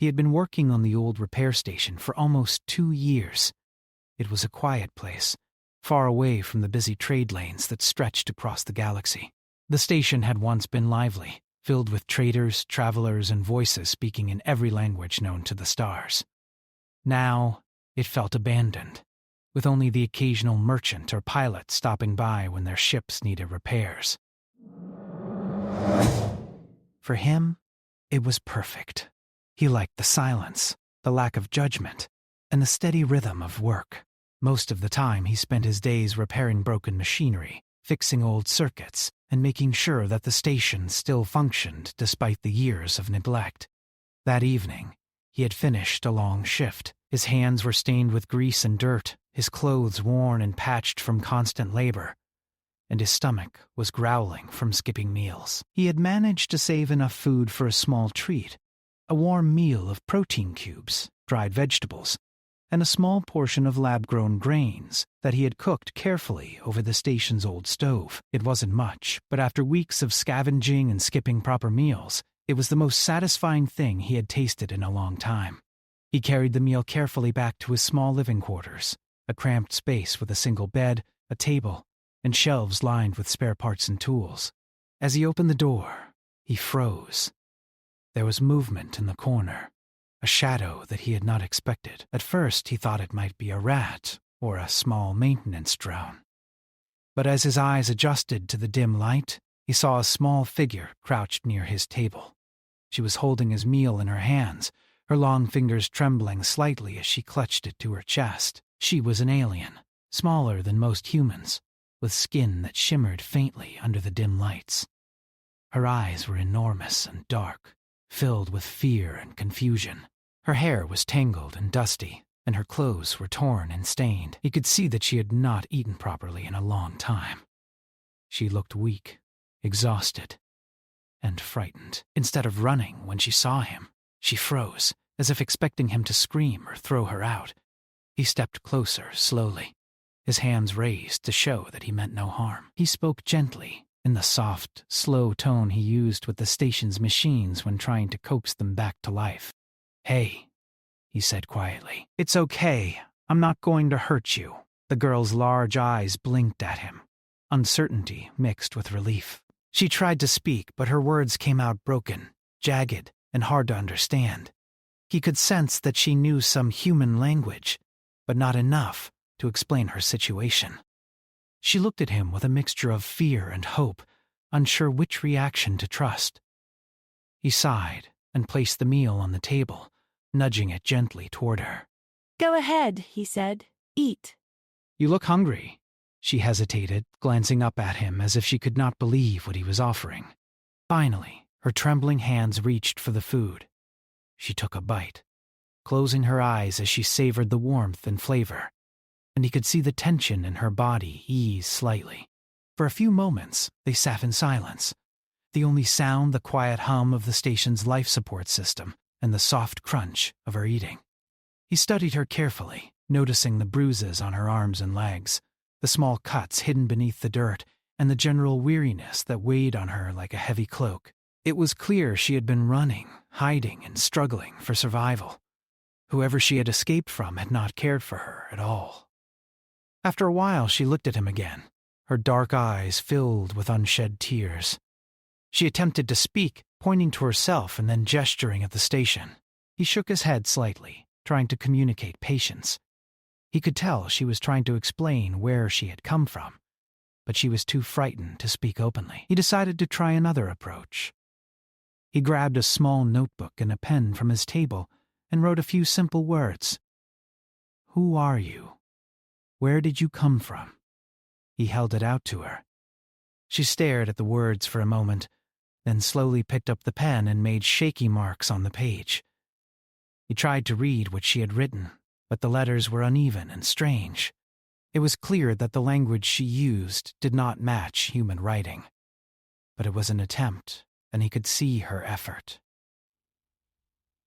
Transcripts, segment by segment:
He had been working on the old repair station for almost 2 years. It was a quiet place, far away from the busy trade lanes that stretched across the galaxy. The station had once been lively, filled with traders, travelers, and voices speaking in every language known to the stars. Now, it felt abandoned, with only the occasional merchant or pilot stopping by when their ships needed repairs. For him, it was perfect. He liked the silence, the lack of judgment, and the steady rhythm of work. Most of the time, he spent his days repairing broken machinery, fixing old circuits, and making sure that the station still functioned despite the years of neglect. That evening, he had finished a long shift. His hands were stained with grease and dirt, his clothes worn and patched from constant labor, and his stomach was growling from skipping meals. He had managed to save enough food for a small treat, a warm meal of protein cubes, dried vegetables, and a small portion of lab-grown grains that he had cooked carefully over the station's old stove. It wasn't much, but after weeks of scavenging and skipping proper meals, it was the most satisfying thing he had tasted in a long time. He carried the meal carefully back to his small living quarters, a cramped space with a single bed, a table, and shelves lined with spare parts and tools. As he opened the door, he froze. There was movement in the corner, a shadow that he had not expected. At first, he thought it might be a rat or a small maintenance drone. But as his eyes adjusted to the dim light, he saw a small figure crouched near his table. She was holding his meal in her hands, her long fingers trembling slightly as she clutched it to her chest. She was an alien, smaller than most humans, with skin that shimmered faintly under the dim lights. Her eyes were enormous and dark, filled with fear and confusion. Her hair was tangled and dusty, and her clothes were torn and stained. He could see that she had not eaten properly in a long time. She looked weak, exhausted, and frightened. Instead of running when she saw him, she froze, as if expecting him to scream or throw her out. He stepped closer, slowly, his hands raised to show that he meant no harm. He spoke gently, in the soft, slow tone he used with the station's machines when trying to coax them back to life. "Hey," he said quietly. "It's okay. I'm not going to hurt you." The girl's large eyes blinked at him, uncertainty mixed with relief. She tried to speak, but her words came out broken, jagged, and hard to understand. He could sense that she knew some human language, but not enough to explain her situation. She looked at him with a mixture of fear and hope, unsure which reaction to trust. He sighed and placed the meal on the table, nudging it gently toward her. "Go ahead," he said. "Eat." "You look hungry." She hesitated, glancing up at him as if she could not believe what he was offering. Finally, her trembling hands reached for the food. She took a bite, closing her eyes as she savored the warmth and flavor, and he could see the tension in her body ease slightly. For a few moments, they sat in silence, the only sound the quiet hum of the station's life support system and the soft crunch of her eating. He studied her carefully, noticing the bruises on her arms and legs, the small cuts hidden beneath the dirt, and the general weariness that weighed on her like a heavy cloak. It was clear she had been running, hiding, and struggling for survival. Whoever she had escaped from had not cared for her at all. After a while, she looked at him again, her dark eyes filled with unshed tears. She attempted to speak, pointing to herself and then gesturing at the station. He shook his head slightly, trying to communicate patience. He could tell she was trying to explain where she had come from, but she was too frightened to speak openly. He decided to try another approach. He grabbed a small notebook and a pen from his table and wrote a few simple words. "Who are you? Where did you come from?" He held it out to her. She stared at the words for a moment, then slowly picked up the pen and made shaky marks on the page. He tried to read what she had written, but the letters were uneven and strange. It was clear that the language she used did not match human writing. But it was an attempt, and he could see her effort.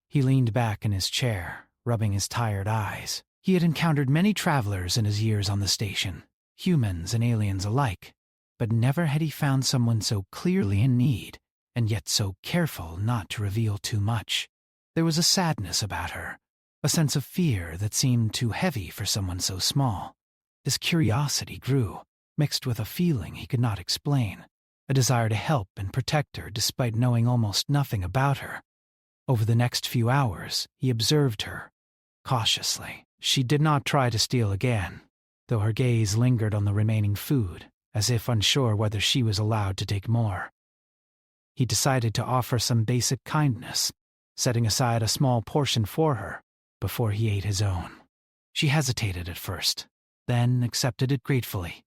He leaned back in his chair, rubbing his tired eyes. He had encountered many travelers in his years on the station, humans and aliens alike, but never had he found someone so clearly in need, and yet so careful not to reveal too much. There was a sadness about her, a sense of fear that seemed too heavy for someone so small. His curiosity grew, mixed with a feeling he could not explain, a desire to help and protect her despite knowing almost nothing about her. Over the next few hours, he observed her, cautiously. She did not try to steal again, though her gaze lingered on the remaining food, as if unsure whether she was allowed to take more. He decided to offer some basic kindness, setting aside a small portion for her before he ate his own. She hesitated at first, then accepted it gratefully.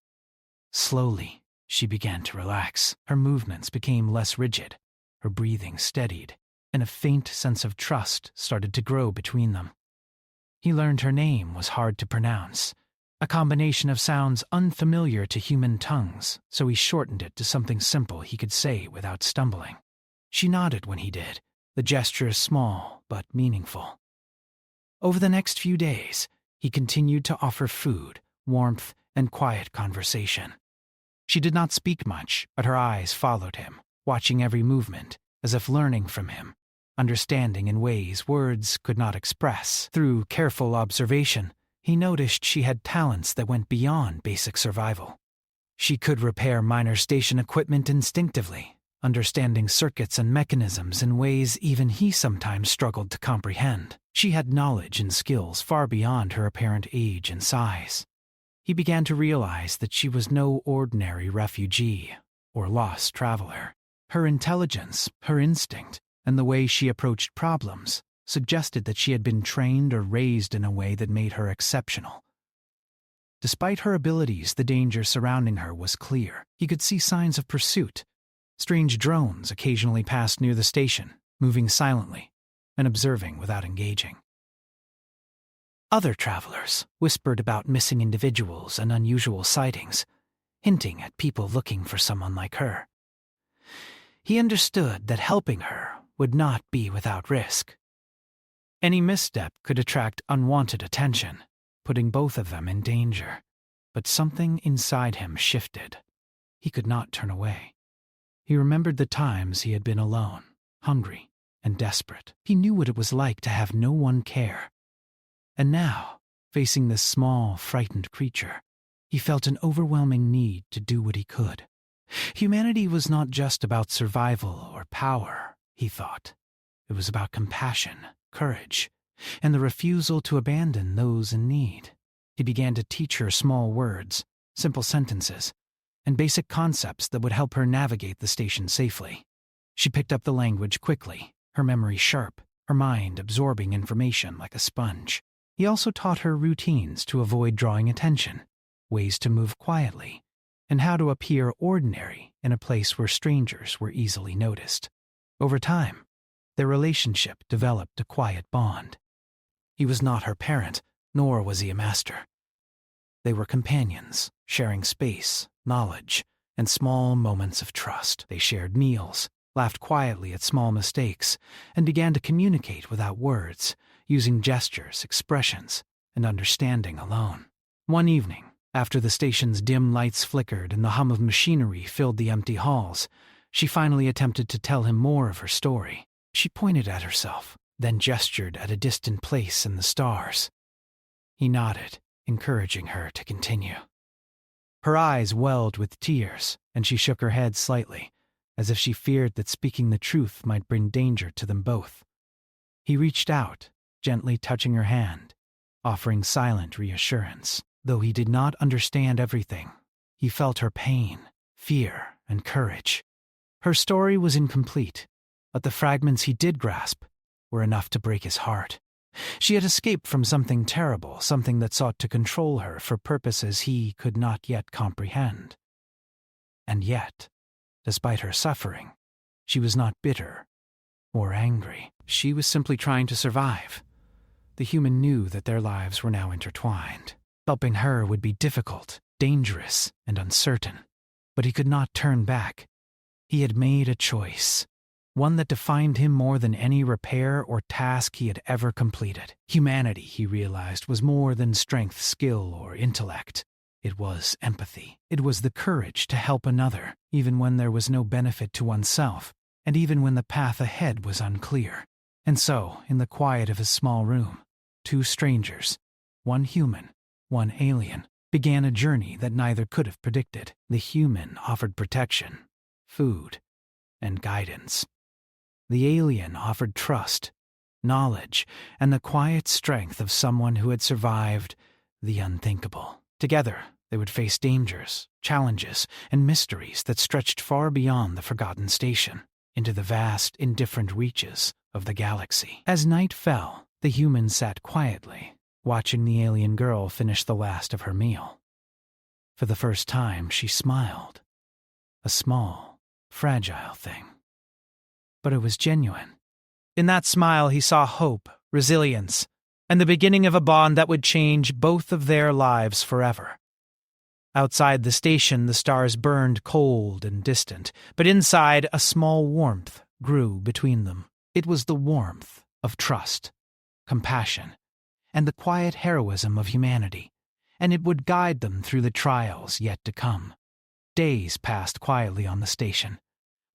Slowly, she began to relax. Her movements became less rigid, her breathing steadied, and a faint sense of trust started to grow between them. He learned her name was hard to pronounce, a combination of sounds unfamiliar to human tongues, so he shortened it to something simple he could say without stumbling. She nodded when he did, the gesture small but meaningful. Over the next few days, he continued to offer food, warmth, and quiet conversation. She did not speak much, but her eyes followed him, watching every movement, as if learning from him, understanding in ways words could not express. Through careful observation, he noticed she had talents that went beyond basic survival. She could repair minor station equipment instinctively, understanding circuits and mechanisms in ways even he sometimes struggled to comprehend. She had knowledge and skills far beyond her apparent age and size. He began to realize that she was no ordinary refugee or lost traveler. Her intelligence, her instinct, and the way she approached problems suggested that she had been trained or raised in a way that made her exceptional. Despite her abilities, the danger surrounding her was clear. He could see signs of pursuit. Strange drones occasionally passed near the station, moving silently and observing without engaging. Other travelers whispered about missing individuals and unusual sightings, hinting at people looking for someone like her. He understood that helping her would not be without risk. Any misstep could attract unwanted attention, putting both of them in danger. But something inside him shifted. He could not turn away. He remembered the times he had been alone, hungry, and desperate. He knew what it was like to have no one care. And now, facing this small, frightened creature, he felt an overwhelming need to do what he could. Humanity was not just about survival or power, he thought. It was about compassion, courage, and the refusal to abandon those in need. He began to teach her small words, simple sentences, and basic concepts that would help her navigate the station safely. She picked up the language quickly, her memory sharp, her mind absorbing information like a sponge. He also taught her routines to avoid drawing attention, ways to move quietly, and how to appear ordinary in a place where strangers were easily noticed. Over time, their relationship developed a quiet bond. He was not her parent, nor was he a master. They were companions, sharing space, knowledge, and small moments of trust. They shared meals, laughed quietly at small mistakes, and began to communicate without words, using gestures, expressions, and understanding alone. One evening, after the station's dim lights flickered and the hum of machinery filled the empty halls, she finally attempted to tell him more of her story. She pointed at herself, then gestured at a distant place in the stars. He nodded, encouraging her to continue. Her eyes welled with tears, and she shook her head slightly, as if she feared that speaking the truth might bring danger to them both. He reached out, gently touching her hand, offering silent reassurance. Though he did not understand everything, he felt her pain, fear, and courage. Her story was incomplete, but the fragments he did grasp were enough to break his heart. She had escaped from something terrible, something that sought to control her for purposes he could not yet comprehend. And yet, despite her suffering, she was not bitter or angry. She was simply trying to survive. The human knew that their lives were now intertwined. Helping her would be difficult, dangerous, and uncertain. But he could not turn back. He had made a choice, one that defined him more than any repair or task he had ever completed. Humanity, he realized, was more than strength, skill, or intellect. It was empathy. It was the courage to help another, even when there was no benefit to oneself, and even when the path ahead was unclear. And so, in the quiet of his small room, two strangers, one human, one alien, began a journey that neither could have predicted. The human offered protection, food, and guidance. The alien offered trust, knowledge, and the quiet strength of someone who had survived the unthinkable. Together, they would face dangers, challenges, and mysteries that stretched far beyond the forgotten station, into the vast, indifferent reaches of the galaxy. As night fell, the human sat quietly, watching the alien girl finish the last of her meal. For the first time, she smiled. A small, fragile thing. But it was genuine. In that smile, he saw hope, resilience, and the beginning of a bond that would change both of their lives forever. Outside the station, the stars burned cold and distant, but inside, a small warmth grew between them. It was the warmth of trust, compassion, and the quiet heroism of humanity, and it would guide them through the trials yet to come. Days passed quietly on the station,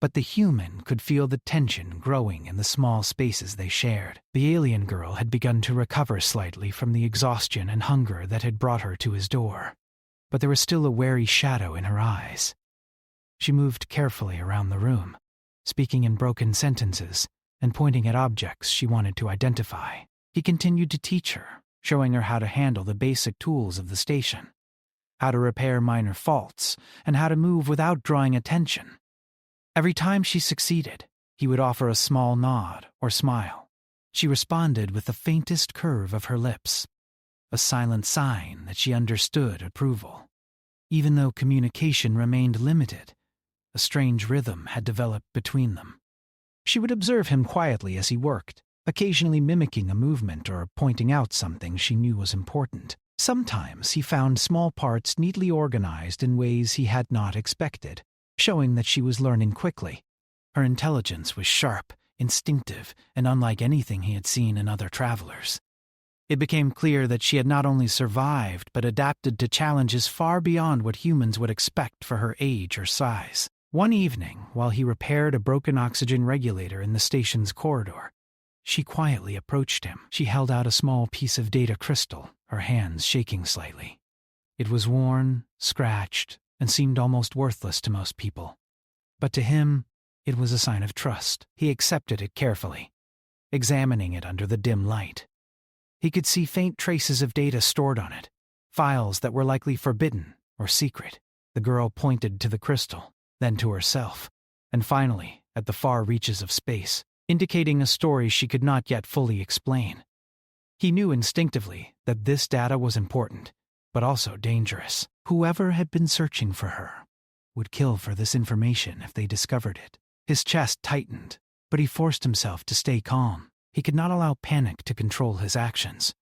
but the human could feel the tension growing in the small spaces they shared. The alien girl had begun to recover slightly from the exhaustion and hunger that had brought her to his door, but there was still a wary shadow in her eyes. She moved carefully around the room, speaking in broken sentences and pointing at objects she wanted to identify. He continued to teach her, showing her how to handle the basic tools of the station, how to repair minor faults, and how to move without drawing attention. Every time she succeeded, he would offer a small nod or smile. She responded with the faintest curve of her lips, a silent sign that she understood approval. Even though communication remained limited, a strange rhythm had developed between them. She would observe him quietly as he worked, occasionally mimicking a movement or pointing out something she knew was important. Sometimes he found small parts neatly organized in ways he had not expected, showing that she was learning quickly. Her intelligence was sharp, instinctive, and unlike anything he had seen in other travelers. It became clear that she had not only survived but adapted to challenges far beyond what humans would expect for her age or size. One evening, while he repaired a broken oxygen regulator in the station's corridor, she quietly approached him. She held out a small piece of data crystal, her hands shaking slightly. It was worn, scratched, and seemed almost worthless to most people. But to him, it was a sign of trust. He accepted it carefully, examining it under the dim light. He could see faint traces of data stored on it, files that were likely forbidden or secret. The girl pointed to the crystal, then to herself, and finally at the far reaches of space, indicating a story she could not yet fully explain. He knew instinctively that this data was important, but also dangerous. Whoever had been searching for her would kill for this information if they discovered it. His chest tightened, but he forced himself to stay calm. He could not allow panic to control his actions.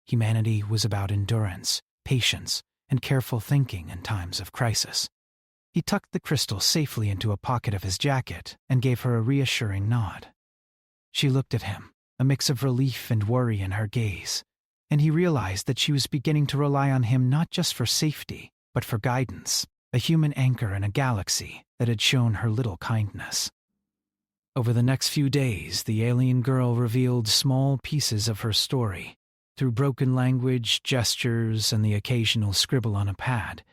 Humanity was about endurance, patience, and careful thinking in times of crisis. He tucked the crystal safely into a pocket of his jacket and gave her a reassuring nod. She looked at him, a mix of relief and worry in her gaze, and he realized that she was beginning to rely on him not just for safety, but for guidance, a human anchor in a galaxy that had shown her little kindness. Over the next few days, the alien girl revealed small pieces of her story. Through broken language, gestures, and the occasional scribble on a pad,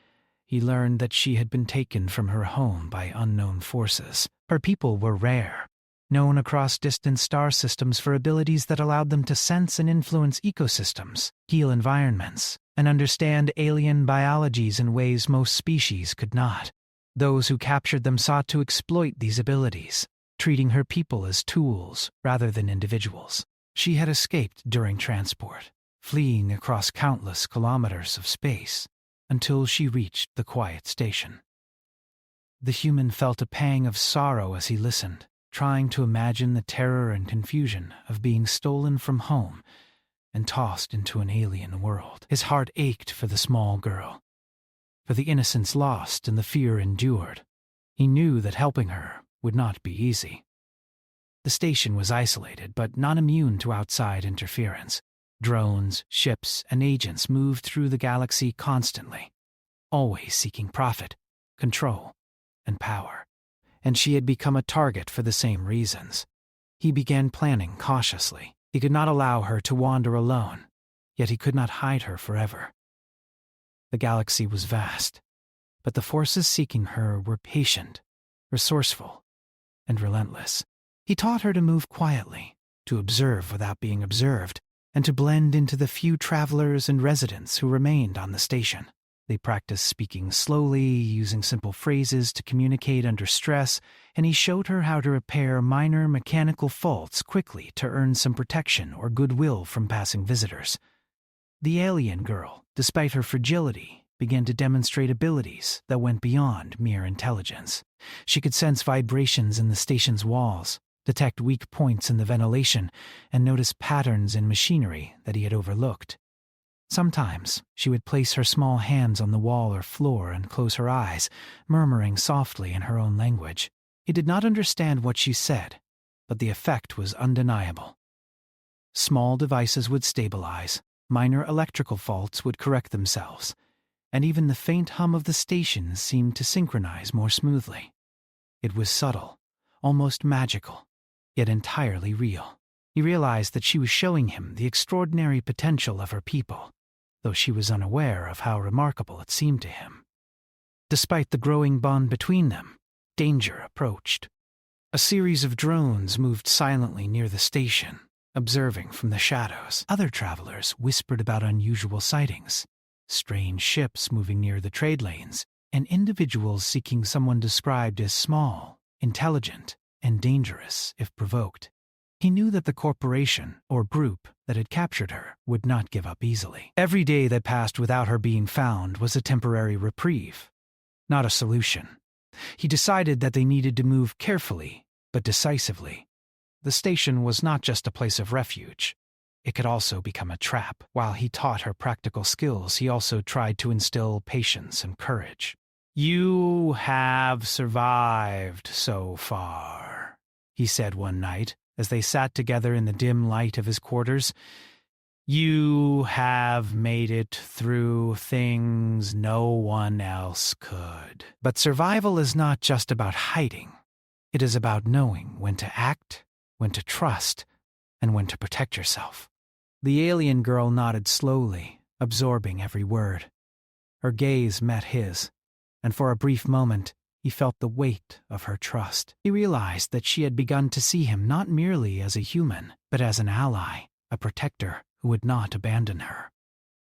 he learned that she had been taken from her home by unknown forces. Her people were rare, known across distant star systems for abilities that allowed them to sense and influence ecosystems, heal environments, and understand alien biologies in ways most species could not. Those who captured them sought to exploit these abilities, treating her people as tools rather than individuals. She had escaped during transport, fleeing across countless kilometers of space, until she reached the quiet station. The human felt a pang of sorrow as he listened, trying to imagine the terror and confusion of being stolen from home and tossed into an alien world. His heart ached for the small girl, for the innocence lost and the fear endured. He knew that helping her would not be easy. The station was isolated, but not immune to outside interference. Drones, ships, and agents moved through the galaxy constantly, always seeking profit, control, and power. And she had become a target for the same reasons. He began planning cautiously. He could not allow her to wander alone, yet he could not hide her forever. The galaxy was vast, but the forces seeking her were patient, resourceful, and relentless. He taught her to move quietly, to observe without being observed, and to blend into the few travelers and residents who remained on the station. They practiced speaking slowly, using simple phrases to communicate under stress, and he showed her how to repair minor mechanical faults quickly to earn some protection or goodwill from passing visitors. The alien girl, despite her fragility, began to demonstrate abilities that went beyond mere intelligence. She could sense vibrations in the station's walls, detect weak points in the ventilation, and notice patterns in machinery that he had overlooked. Sometimes she would place her small hands on the wall or floor and close her eyes, murmuring softly in her own language. He did not understand what she said, but the effect was undeniable. Small devices would stabilize, minor electrical faults would correct themselves, and even the faint hum of the station seemed to synchronize more smoothly. It was subtle, almost magical, yet entirely real. He realized that she was showing him the extraordinary potential of her people, though she was unaware of how remarkable it seemed to him. Despite the growing bond between them, danger approached. A series of drones moved silently near the station, observing from the shadows. Other travelers whispered about unusual sightings, strange ships moving near the trade lanes, and individuals seeking someone described as small, intelligent, and dangerous if provoked. He knew that the corporation, or group, that had captured her would not give up easily. Every day that passed without her being found was a temporary reprieve, not a solution. He decided that they needed to move carefully, but decisively. The station was not just a place of refuge. It could also become a trap. While he taught her practical skills, he also tried to instill patience and courage. "You have survived so far," he said one night, as they sat together in the dim light of his quarters. "You have made it through things no one else could. But survival is not just about hiding. It is about knowing when to act, when to trust, and when to protect yourself." The alien girl nodded slowly, absorbing every word. Her gaze met his, and for a brief moment, he felt the weight of her trust. He realized that she had begun to see him not merely as a human, but as an ally, a protector who would not abandon her.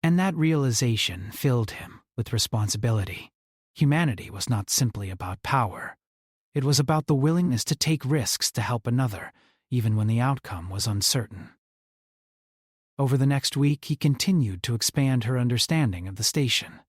And that realization filled him with responsibility. Humanity was not simply about power. It was about the willingness to take risks to help another, even when the outcome was uncertain. Over the next week, he continued to expand her understanding of the station.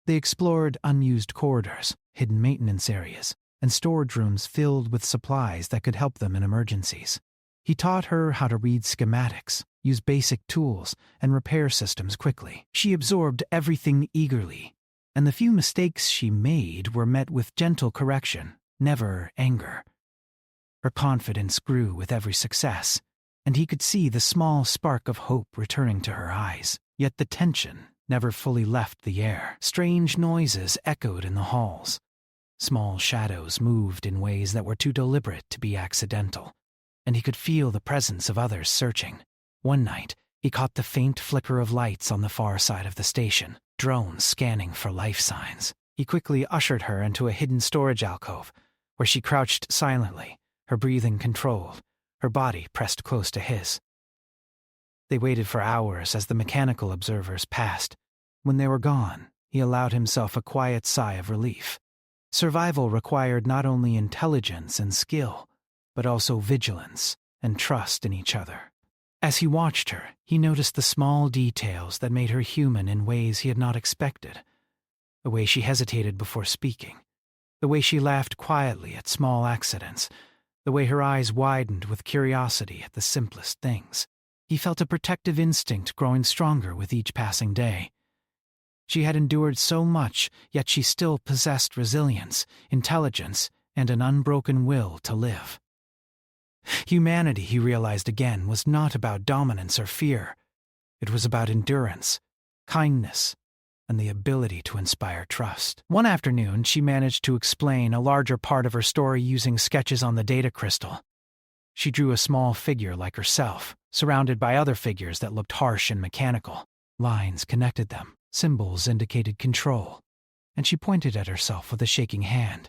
They explored unused corridors, hidden maintenance areas, and storage rooms filled with supplies that could help them in emergencies. He taught her how to read schematics, use basic tools, and repair systems quickly. She absorbed everything eagerly, and the few mistakes she made were met with gentle correction, never anger. Her confidence grew with every success, and he could see the small spark of hope returning to her eyes. Yet the tension never fully left the air. Strange noises echoed in the halls. Small shadows moved in ways that were too deliberate to be accidental, and he could feel the presence of others searching. One night, he caught the faint flicker of lights on the far side of the station, drones scanning for life signs. He quickly ushered her into a hidden storage alcove, where she crouched silently, her breathing controlled, her body pressed close to his. They waited for hours as the mechanical observers passed. When they were gone, he allowed himself a quiet sigh of relief. Survival required not only intelligence and skill, but also vigilance and trust in each other. As he watched her, he noticed the small details that made her human in ways he had not expected. The way she hesitated before speaking, the way she laughed quietly at small accidents, the way her eyes widened with curiosity at the simplest things. He felt a protective instinct growing stronger with each passing day. She had endured so much, yet she still possessed resilience, intelligence, and an unbroken will to live. Humanity, he realized again, was not about dominance or fear. It was about endurance, kindness, and the ability to inspire trust. One afternoon, she managed to explain a larger part of her story using sketches on the data crystal. She drew a small figure like herself, surrounded by other figures that looked harsh and mechanical. Lines connected them, symbols indicated control, and she pointed at herself with a shaking hand.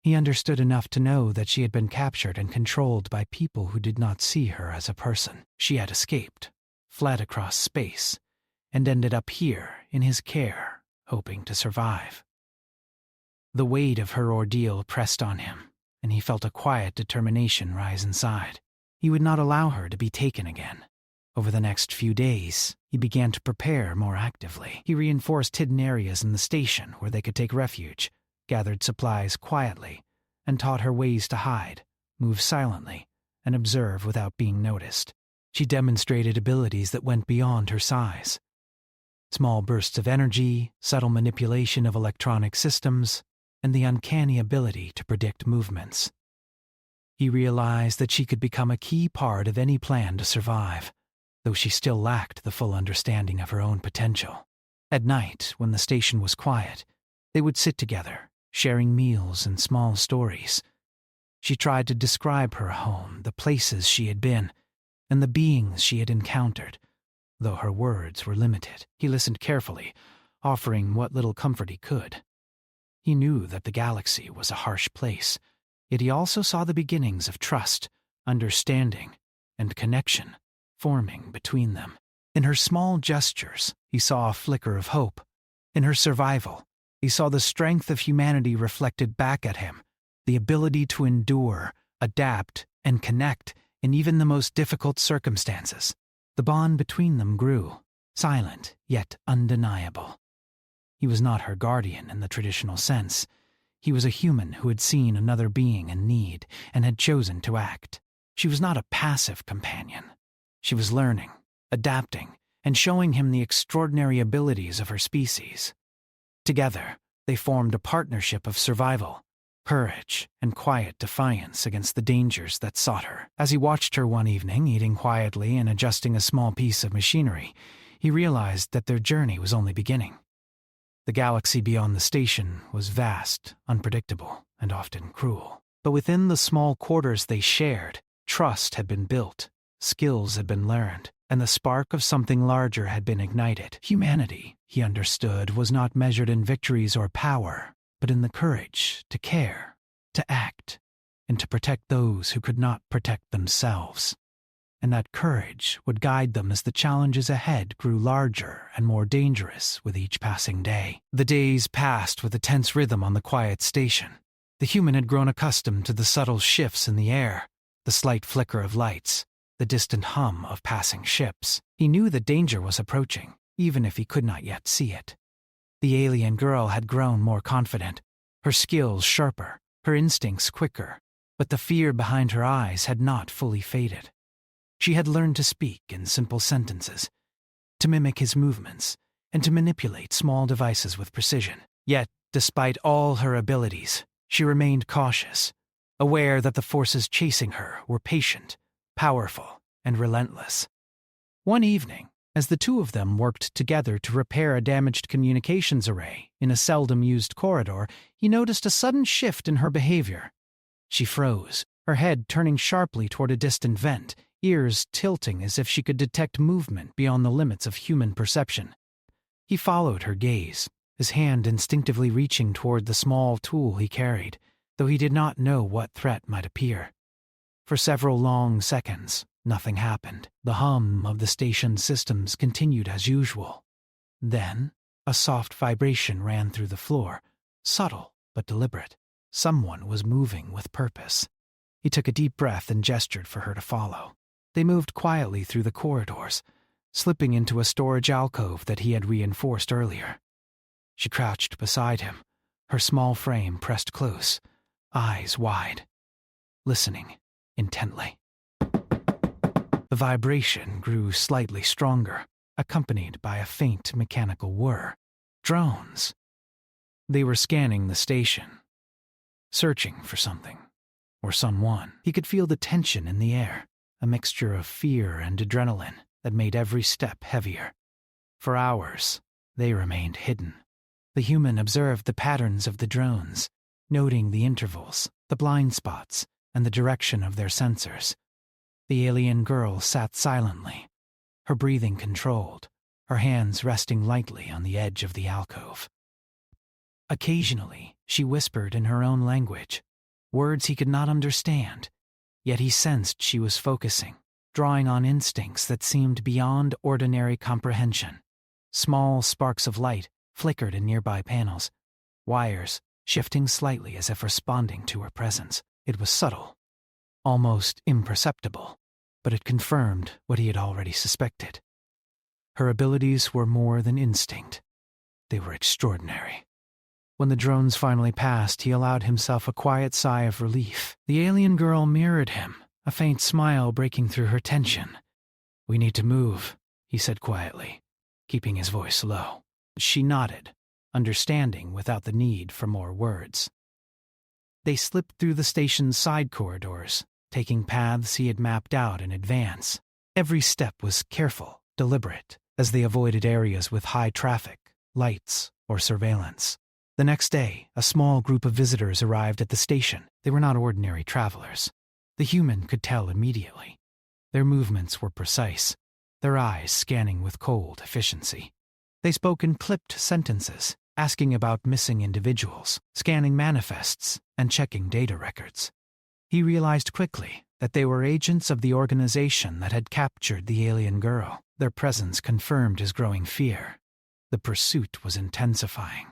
He understood enough to know that she had been captured and controlled by people who did not see her as a person. She had escaped, fled across space, and ended up here in his care, hoping to survive. The weight of her ordeal pressed on him, and he felt a quiet determination rise inside. He would not allow her to be taken again. Over the next few days, he began to prepare more actively. He reinforced hidden areas in the station where they could take refuge, gathered supplies quietly, and taught her ways to hide, move silently, and observe without being noticed. She demonstrated abilities that went beyond her size. Small bursts of energy, subtle manipulation of electronic systems, and the uncanny ability to predict movements. He realized that she could become a key part of any plan to survive, though she still lacked the full understanding of her own potential. At night, when the station was quiet, they would sit together, sharing meals and small stories. She tried to describe her home, the places she had been, and the beings she had encountered, though her words were limited. He listened carefully, offering what little comfort he could. He knew that the galaxy was a harsh place, yet he also saw the beginnings of trust, understanding, and connection forming between them. In her small gestures, he saw a flicker of hope. In her survival, he saw the strength of humanity reflected back at him, the ability to endure, adapt, and connect in even the most difficult circumstances. The bond between them grew, silent yet undeniable. He was not her guardian in the traditional sense. He was a human who had seen another being in need and had chosen to act. She was not a passive companion. She was learning, adapting, and showing him the extraordinary abilities of her species. Together, they formed a partnership of survival, courage, and quiet defiance against the dangers that sought her. As he watched her one evening, eating quietly and adjusting a small piece of machinery, he realized that their journey was only beginning. The galaxy beyond the station was vast, unpredictable, and often cruel. But within the small quarters they shared, trust had been built, skills had been learned, and the spark of something larger had been ignited. Humanity, he understood, was not measured in victories or power, but in the courage to care, to act, and to protect those who could not protect themselves. And that courage would guide them as the challenges ahead grew larger and more dangerous with each passing day. The days passed with a tense rhythm on the quiet station. The human had grown accustomed to the subtle shifts in the air, the slight flicker of lights, the distant hum of passing ships. He knew that danger was approaching, even if he could not yet see it. The alien girl had grown more confident, her skills sharper, her instincts quicker, but the fear behind her eyes had not fully faded. She had learned to speak in simple sentences, to mimic his movements, and to manipulate small devices with precision. Yet, despite all her abilities, she remained cautious, aware that the forces chasing her were patient, powerful, and relentless. One evening, as the two of them worked together to repair a damaged communications array in a seldom-used corridor, he noticed a sudden shift in her behavior. She froze, her head turning sharply toward a distant vent, ears tilting as if she could detect movement beyond the limits of human perception. He followed her gaze, his hand instinctively reaching toward the small tool he carried, though he did not know what threat might appear. For several long seconds, nothing happened. The hum of the station's systems continued as usual. Then, a soft vibration ran through the floor, subtle but deliberate. Someone was moving with purpose. He took a deep breath and gestured for her to follow. They moved quietly through the corridors, slipping into a storage alcove that he had reinforced earlier. She crouched beside him, her small frame pressed close, eyes wide, listening intently. The vibration grew slightly stronger, accompanied by a faint mechanical whir. Drones. They were scanning the station, searching for something, or someone. He could feel the tension in the air, a mixture of fear and adrenaline that made every step heavier. For hours, they remained hidden. The human observed the patterns of the drones, noting the intervals, the blind spots, and the direction of their sensors. The alien girl sat silently, her breathing controlled, her hands resting lightly on the edge of the alcove. Occasionally, she whispered in her own language, words he could not understand, yet he sensed she was focusing, drawing on instincts that seemed beyond ordinary comprehension. Small sparks of light flickered in nearby panels, wires shifting slightly as if responding to her presence. It was subtle, almost imperceptible, but it confirmed what he had already suspected. Her abilities were more than instinct. They were extraordinary. When the drones finally passed, he allowed himself a quiet sigh of relief. The alien girl mirrored him, a faint smile breaking through her tension. "We need to move," he said quietly, keeping his voice low. She nodded, understanding without the need for more words. They slipped through the station's side corridors, taking paths he had mapped out in advance. Every step was careful, deliberate, as they avoided areas with high traffic, lights, or surveillance. The next day, a small group of visitors arrived at the station. They were not ordinary travelers. The human could tell immediately. Their movements were precise, their eyes scanning with cold efficiency. They spoke in clipped sentences, asking about missing individuals, scanning manifests, and checking data records. He realized quickly that they were agents of the organization that had captured the alien girl. Their presence confirmed his growing fear. The pursuit was intensifying.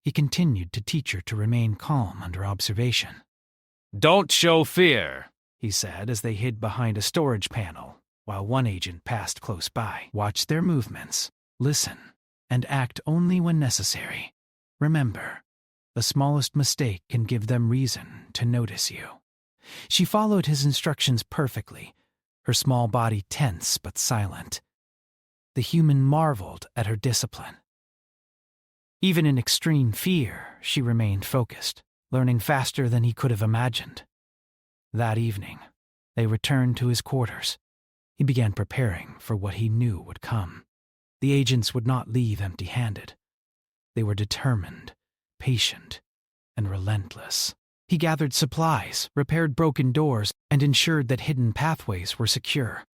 He continued to teach her to remain calm under observation. "Don't show fear," he said as they hid behind a storage panel, while one agent passed close by. "Watch their movements, listen, and act only when necessary. Remember, the smallest mistake can give them reason to notice you." She followed his instructions perfectly, her small body tense but silent. The human marveled at her discipline. Even in extreme fear, she remained focused, learning faster than he could have imagined. That evening, they returned to his quarters. He began preparing for what he knew would come. The agents would not leave empty-handed. They were determined, patient, and relentless. He gathered supplies, repaired broken doors, and ensured that hidden pathways were secure.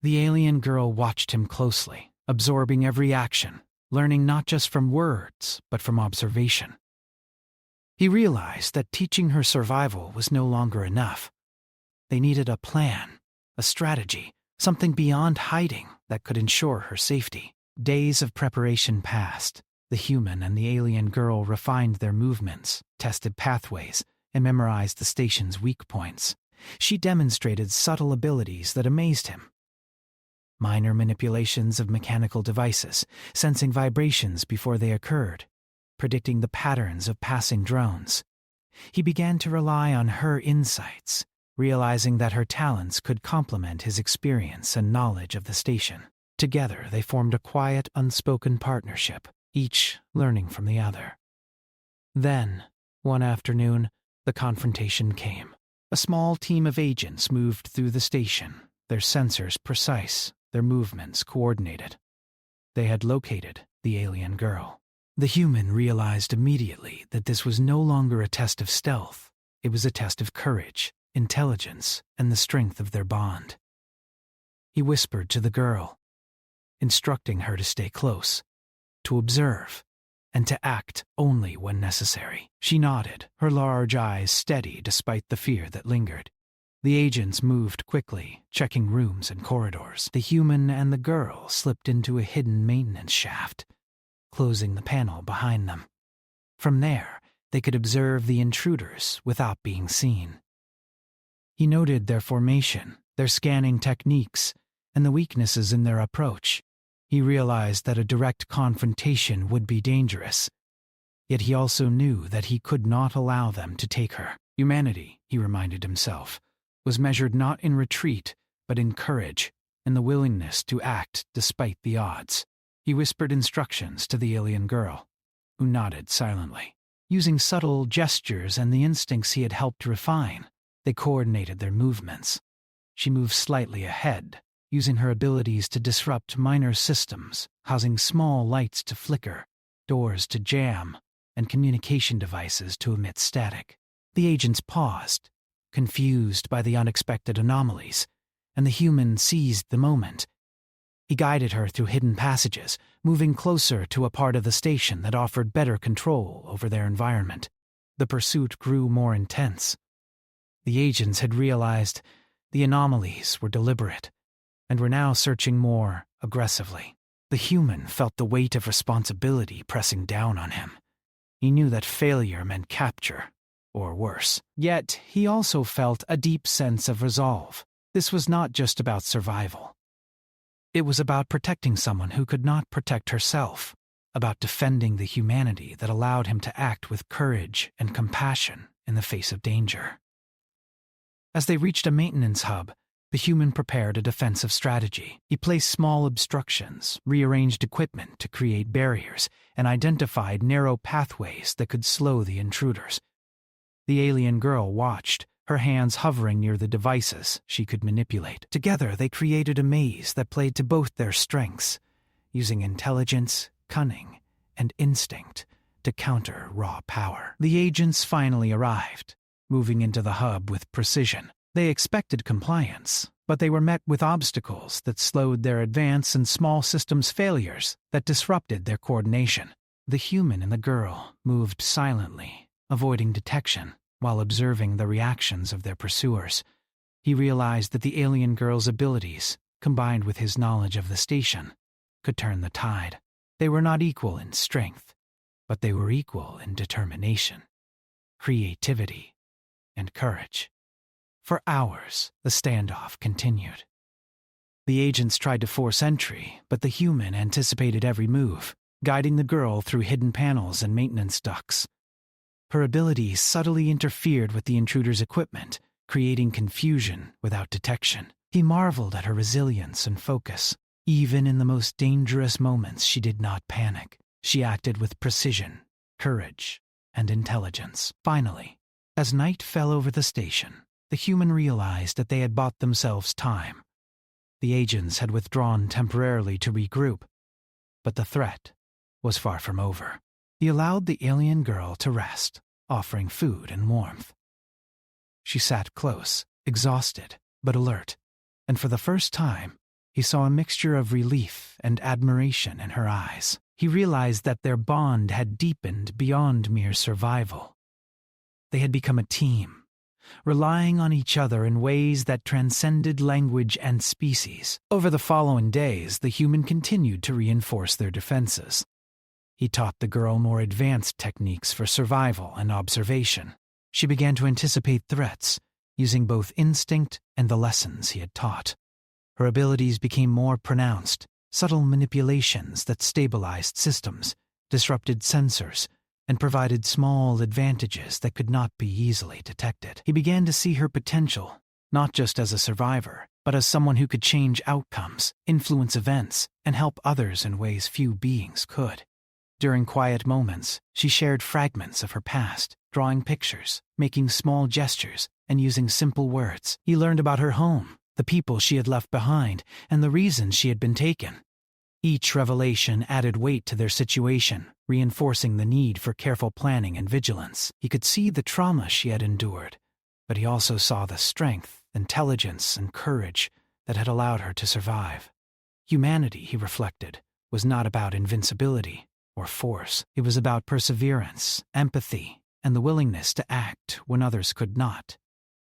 The alien girl watched him closely, absorbing every action, learning not just from words, but from observation. He realized that teaching her survival was no longer enough. They needed a plan, a strategy, something beyond hiding that could ensure her safety. Days of preparation passed. The human and the alien girl refined their movements, tested pathways, and memorized the station's weak points. She demonstrated subtle abilities that amazed him. Minor manipulations of mechanical devices, sensing vibrations before they occurred, predicting the patterns of passing drones. He began to rely on her insights, realizing that her talents could complement his experience and knowledge of the station. Together, they formed a quiet, unspoken partnership, each learning from the other. Then, one afternoon, the confrontation came. A small team of agents moved through the station, their sensors precise, their movements coordinated. They had located the alien girl. The human realized immediately that this was no longer a test of stealth. It was a test of courage, intelligence, and the strength of their bond. He whispered to the girl, instructing her to stay close, to observe, and to act only when necessary. She nodded, her large eyes steady despite the fear that lingered. The agents moved quickly, checking rooms and corridors. The human and the girl slipped into a hidden maintenance shaft, closing the panel behind them. From there, they could observe the intruders without being seen. He noted their formation, their scanning techniques, and the weaknesses in their approach. He realized that a direct confrontation would be dangerous. Yet he also knew that he could not allow them to take her. Humanity, he reminded himself, was measured not in retreat, but in courage, and the willingness to act despite the odds. He whispered instructions to the alien girl, who nodded silently. Using subtle gestures and the instincts he had helped refine, they coordinated their movements. She moved slightly ahead, using her abilities to disrupt minor systems, causing small lights to flicker, doors to jam, and communication devices to emit static. The agents paused, confused by the unexpected anomalies, and the human seized the moment. He guided her through hidden passages, moving closer to a part of the station that offered better control over their environment. The pursuit grew more intense. The agents had realized the anomalies were deliberate, and were now searching more aggressively. The human felt the weight of responsibility pressing down on him. He knew that failure meant capture, or worse. Yet, he also felt a deep sense of resolve. This was not just about survival. It was about protecting someone who could not protect herself, about defending the humanity that allowed him to act with courage and compassion in the face of danger. As they reached a maintenance hub, the human prepared a defensive strategy. He placed small obstructions, rearranged equipment to create barriers, and identified narrow pathways that could slow the intruders. The alien girl watched, her hands hovering near the devices she could manipulate. Together, they created a maze that played to both their strengths, using intelligence, cunning, and instinct to counter raw power. The agents finally arrived, moving into the hub with precision. They expected compliance, but they were met with obstacles that slowed their advance and small systems failures that disrupted their coordination. The human and the girl moved silently, avoiding detection, while observing the reactions of their pursuers. He realized that the alien girl's abilities, combined with his knowledge of the station, could turn the tide. They were not equal in strength, but they were equal in determination, creativity, and courage. For hours, the standoff continued. The agents tried to force entry, but the human anticipated every move, guiding the girl through hidden panels and maintenance ducts. Her abilities subtly interfered with the intruder's equipment, creating confusion without detection. He marveled at her resilience and focus. Even in the most dangerous moments, she did not panic. She acted with precision, courage, and intelligence. Finally, as night fell over the station, the human realized that they had bought themselves time. The agents had withdrawn temporarily to regroup, but the threat was far from over. He allowed the alien girl to rest, offering food and warmth. She sat close, exhausted but alert, and for the first time, he saw a mixture of relief and admiration in her eyes. He realized that their bond had deepened beyond mere survival. They had become a team, relying on each other in ways that transcended language and species. Over the following days, the human continued to reinforce their defenses. He taught the girl more advanced techniques for survival and observation. She began to anticipate threats, using both instinct and the lessons he had taught. Her abilities became more pronounced, subtle manipulations that stabilized systems, disrupted sensors, and provided small advantages that could not be easily detected. He began to see her potential, not just as a survivor, but as someone who could change outcomes, influence events, and help others in ways few beings could. During quiet moments, she shared fragments of her past, drawing pictures, making small gestures, and using simple words. He learned about her home, the people she had left behind, and the reasons she had been taken. Each revelation added weight to their situation, reinforcing the need for careful planning and vigilance. He could see the trauma she had endured, but he also saw the strength, intelligence, and courage that had allowed her to survive. Humanity, he reflected, was not about invincibility or force. It was about perseverance, empathy, and the willingness to act when others could not.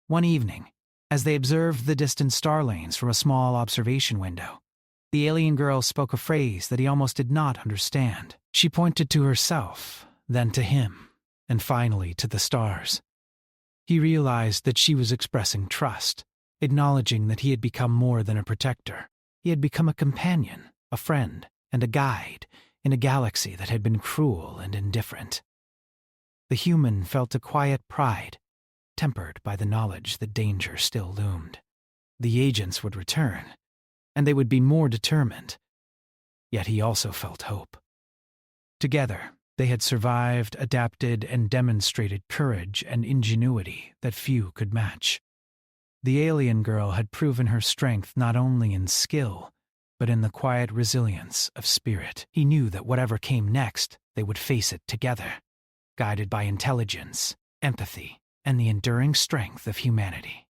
One evening, as they observed the distant star lanes from a small observation window, the alien girl spoke a phrase that he almost did not understand. She pointed to herself, then to him, and finally to the stars. He realized that she was expressing trust, acknowledging that he had become more than a protector. He had become a companion, a friend, and a guide in a galaxy that had been cruel and indifferent. The human felt a quiet pride, tempered by the knowledge that danger still loomed. The agents would return, and they would be more determined. Yet he also felt hope. Together, they had survived, adapted, and demonstrated courage and ingenuity that few could match. The alien girl had proven her strength not only in skill, but in the quiet resilience of spirit. He knew that whatever came next, they would face it together, guided by intelligence, empathy, and the enduring strength of humanity.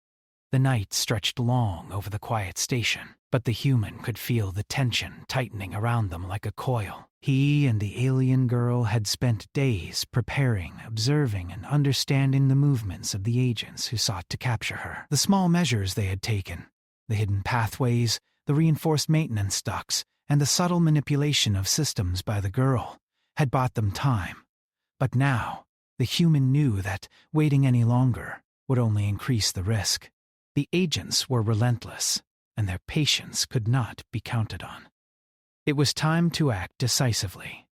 The night stretched long over the quiet station, but the human could feel the tension tightening around them like a coil. He and the alien girl had spent days preparing, observing, and understanding the movements of the agents who sought to capture her. The small measures they had taken, the hidden pathways, the reinforced maintenance ducts, and the subtle manipulation of systems by the girl, had bought them time. But now, the human knew that waiting any longer would only increase the risk. The agents were relentless, and their patience could not be counted on. It was time to act decisively.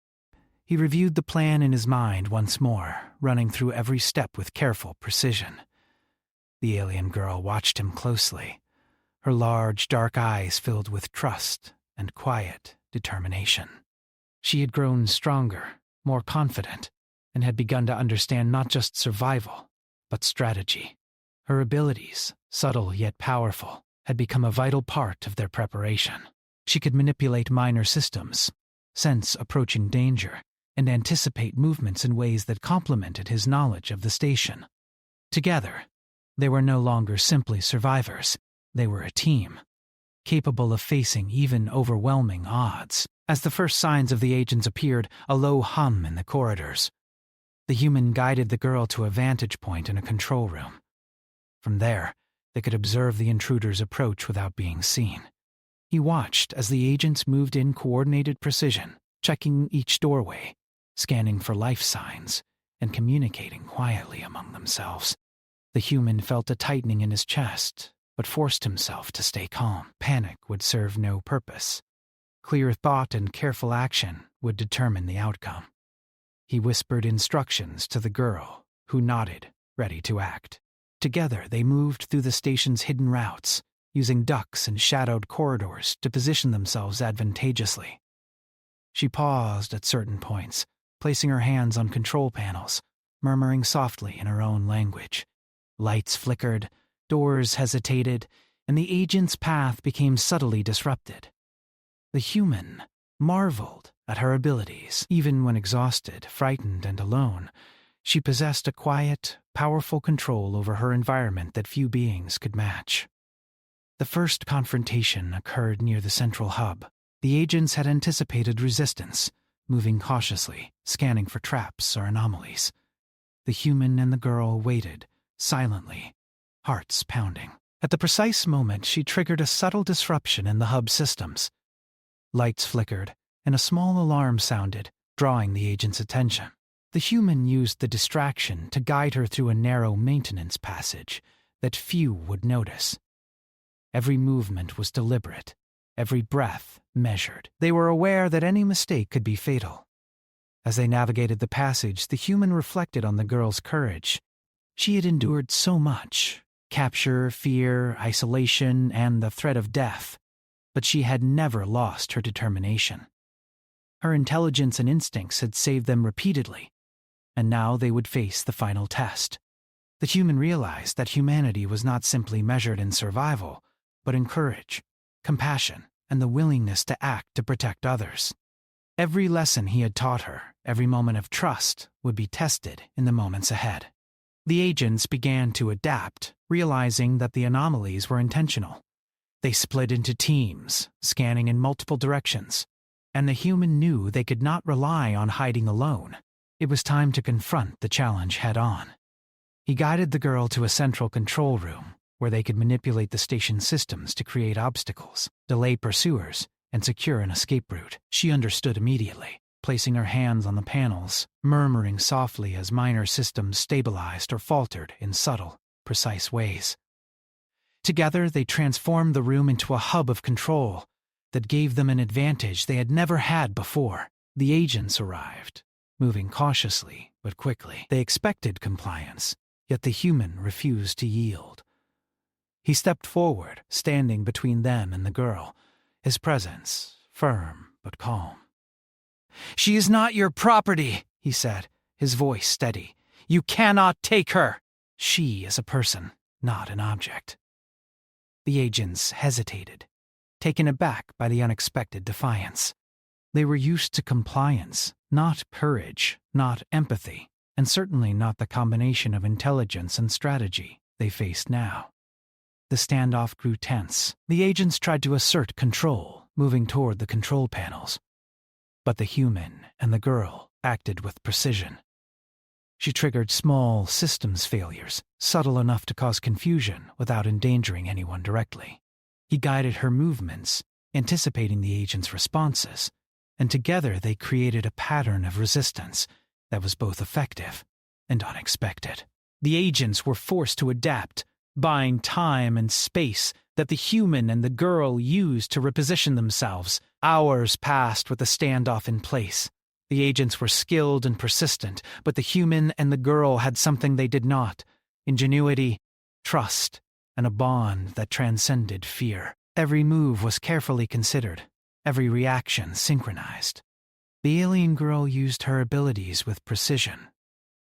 He reviewed the plan in his mind once more, running through every step with careful precision. The alien girl watched him closely, her large, dark eyes filled with trust and quiet determination. She had grown stronger, more confident, and had begun to understand not just survival, but strategy. Her abilities, subtle yet powerful, had become a vital part of their preparation. She could manipulate minor systems, sense approaching danger, and anticipate movements in ways that complemented his knowledge of the station. Together, they were no longer simply survivors. They were a team, capable of facing even overwhelming odds. As the first signs of the agents appeared, a low hum in the corridors. The human guided the girl to a vantage point in a control room. From there, they could observe the intruder's approach without being seen. He watched as the agents moved in coordinated precision, checking each doorway, scanning for life signs, and communicating quietly among themselves. The human felt a tightening in his chest, but forced himself to stay calm. Panic would serve no purpose. Clear thought and careful action would determine the outcome. He whispered instructions to the girl, who nodded, ready to act. Together they moved through the station's hidden routes, using ducts and shadowed corridors to position themselves advantageously. She paused at certain points, placing her hands on control panels, murmuring softly in her own language. Lights flickered, doors hesitated, and the agent's path became subtly disrupted. The human marveled at her abilities. Even when exhausted, frightened, and alone, she possessed a quiet, powerful control over her environment that few beings could match. The first confrontation occurred near the central hub. The agents had anticipated resistance, moving cautiously, scanning for traps or anomalies. The human and the girl waited, silently, hearts pounding. At the precise moment, she triggered a subtle disruption in the hub systems. Lights flickered, and a small alarm sounded, drawing the agent's attention. The human used the distraction to guide her through a narrow maintenance passage that few would notice. Every movement was deliberate, every breath measured. They were aware that any mistake could be fatal. As they navigated the passage, the human reflected on the girl's courage. She had endured so much: capture, fear, isolation, and the threat of death. But she had never lost her determination. Her intelligence and instincts had saved them repeatedly, and now they would face the final test. The human realized that humanity was not simply measured in survival, but in courage, compassion, and the willingness to act to protect others. Every lesson he had taught her, every moment of trust, would be tested in the moments ahead. The agents began to adapt, realizing that the anomalies were intentional. They split into teams, scanning in multiple directions, and the human knew they could not rely on hiding alone. It was time to confront the challenge head-on. He guided the girl to a central control room, where they could manipulate the station's systems to create obstacles, delay pursuers, and secure an escape route. She understood immediately, placing her hands on the panels, murmuring softly as minor systems stabilized or faltered in subtle, precise ways. Together, they transformed the room into a hub of control that gave them an advantage they had never had before. The agents arrived, moving cautiously but quickly. They expected compliance, yet the human refused to yield. He stepped forward, standing between them and the girl, his presence firm but calm. "She is not your property," he said, his voice steady. "You cannot take her. She is a person, not an object." The agents hesitated, taken aback by the unexpected defiance. They were used to compliance, not courage, not empathy, and certainly not the combination of intelligence and strategy they faced now. The standoff grew tense. The agents tried to assert control, moving toward the control panels. But the human and the girl acted with precision. She triggered small systems failures, subtle enough to cause confusion without endangering anyone directly. He guided her movements, anticipating the agent's responses, and together they created a pattern of resistance that was both effective and unexpected. The agents were forced to adapt, buying time and space that the human and the girl used to reposition themselves. Hours passed with the standoff in place. The agents were skilled and persistent, but the human and the girl had something they did not: ingenuity, trust, and a bond that transcended fear. Every move was carefully considered, every reaction synchronized. The alien girl used her abilities with precision,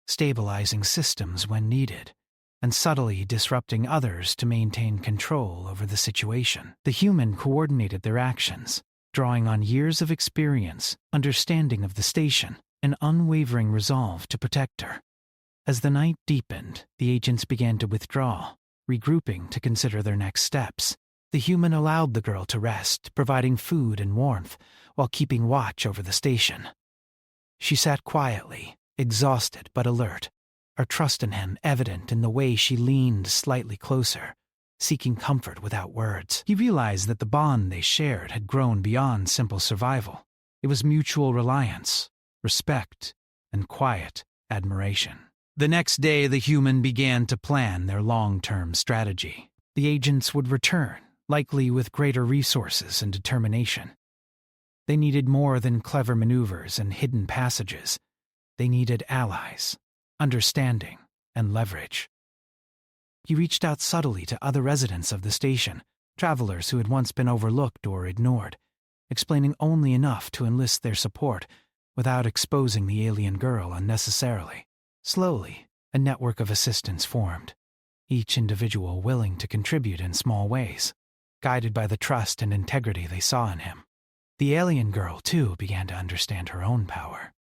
stabilizing systems when needed, and subtly disrupting others to maintain control over the situation. The human coordinated their actions, drawing on years of experience, understanding of the station, and unwavering resolve to protect her. As the night deepened, the agents began to withdraw, regrouping to consider their next steps. The human allowed the girl to rest, providing food and warmth, while keeping watch over the station. She sat quietly, exhausted but alert, her trust in him evident in the way she leaned slightly closer, seeking comfort without words. He realized that the bond they shared had grown beyond simple survival. It was mutual reliance, respect, and quiet admiration. The next day, the human began to plan their long-term strategy. The agents would return, likely with greater resources and determination. They needed more than clever maneuvers and hidden passages. They needed allies, understanding, and leverage. He reached out subtly to other residents of the station, travelers who had once been overlooked or ignored, explaining only enough to enlist their support without exposing the alien girl unnecessarily. Slowly, a network of assistants formed, each individual willing to contribute in small ways, guided by the trust and integrity they saw in him. The alien girl, too, began to understand her own power.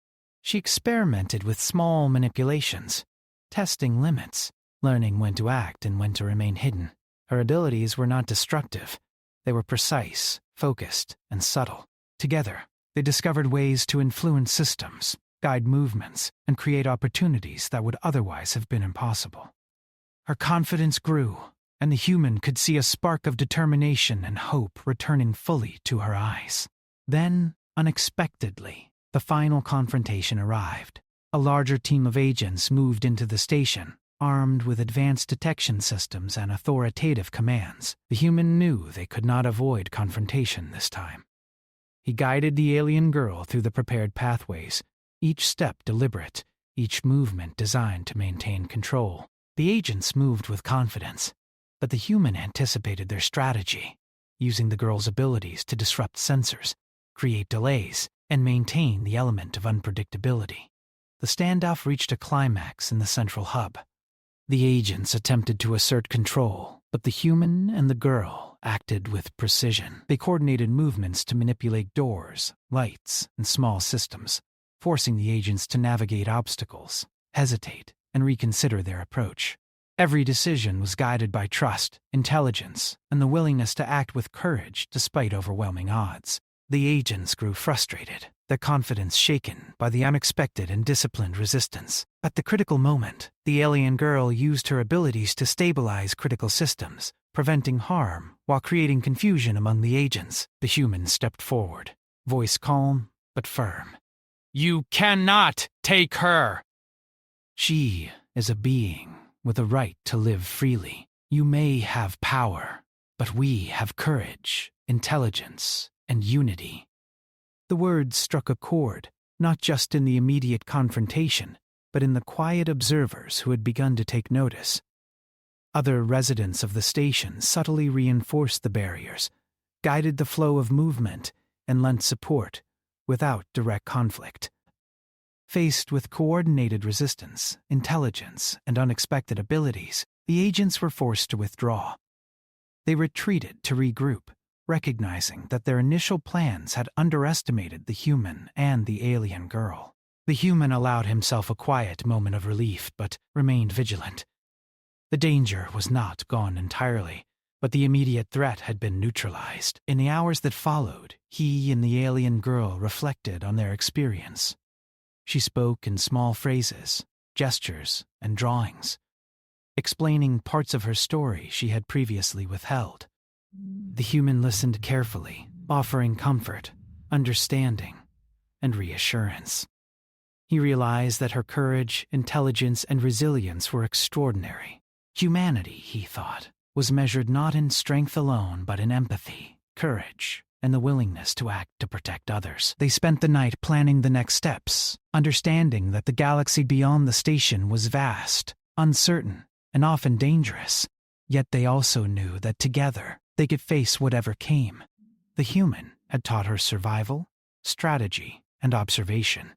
She experimented with small manipulations, testing limits, learning when to act and when to remain hidden. Her abilities were not destructive. They were precise, focused, and subtle. Together, they discovered ways to influence systems, guide movements, and create opportunities that would otherwise have been impossible. Her confidence grew, and the human could see a spark of determination and hope returning fully to her eyes. Then, unexpectedly, the final confrontation arrived. A larger team of agents moved into the station, armed with advanced detection systems and authoritative commands. The human knew they could not avoid confrontation this time. He guided the alien girl through the prepared pathways, each step deliberate, each movement designed to maintain control. The agents moved with confidence, but the human anticipated their strategy, using the girl's abilities to disrupt sensors, create delays, and maintain the element of unpredictability. The standoff reached a climax in the central hub. The agents attempted to assert control, but the human and the girl acted with precision. They coordinated movements to manipulate doors, lights, and small systems, forcing the agents to navigate obstacles, hesitate, and reconsider their approach. Every decision was guided by trust, intelligence, and the willingness to act with courage despite overwhelming odds. The agents grew frustrated, their confidence shaken by the unexpected and disciplined resistance. At the critical moment, the alien girl used her abilities to stabilize critical systems, preventing harm while creating confusion among the agents. The human stepped forward, voice calm but firm. "You cannot take her! She is a being with a right to live freely. You may have power, but we have courage, intelligence, and unity." The words struck a chord, not just in the immediate confrontation, but in the quiet observers who had begun to take notice. Other residents of the station subtly reinforced the barriers, guided the flow of movement, and lent support, without direct conflict. Faced with coordinated resistance, intelligence, and unexpected abilities, the agents were forced to withdraw. They retreated to regroup, recognizing that their initial plans had underestimated the human and the alien girl. The human allowed himself a quiet moment of relief, but remained vigilant. The danger was not gone entirely. But the immediate threat had been neutralized. In the hours that followed, he and the alien girl reflected on their experience. She spoke in small phrases, gestures, and drawings, explaining parts of her story she had previously withheld. The human listened carefully, offering comfort, understanding, and reassurance. He realized that her courage, intelligence, and resilience were extraordinary. Humanity, he thought, was measured not in strength alone but in empathy, courage, and the willingness to act to protect others. They spent the night planning the next steps, understanding that the galaxy beyond the station was vast, uncertain, and often dangerous. Yet they also knew that together they could face whatever came. The human had taught her survival, strategy, and observation.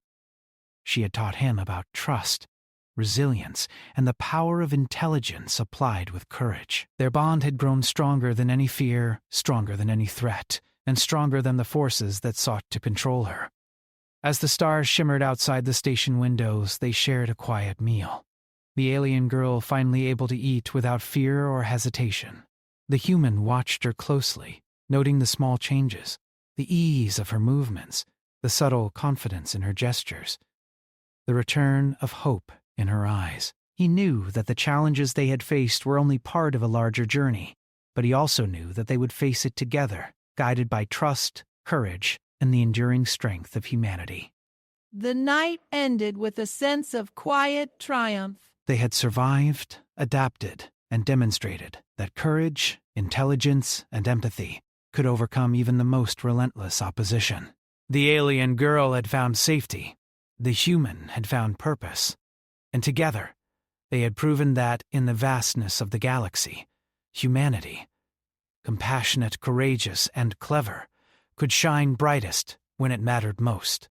She had taught him about trust, resilience, and the power of intelligence applied with courage. Their bond had grown stronger than any fear, stronger than any threat, and stronger than the forces that sought to control her. As the stars shimmered outside the station windows, they shared a quiet meal. The alien girl finally able to eat without fear or hesitation. The human watched her closely, noting the small changes, the ease of her movements, the subtle confidence in her gestures, the return of hope in her eyes. He knew that the challenges they had faced were only part of a larger journey, but he also knew that they would face it together, guided by trust, courage, and the enduring strength of humanity. The night ended with a sense of quiet triumph. They had survived, adapted, and demonstrated that courage, intelligence, and empathy could overcome even the most relentless opposition. The alien girl had found safety. The human had found purpose. And together, they had proven that, in the vastness of the galaxy, humanity, compassionate, courageous, and clever, could shine brightest when it mattered most.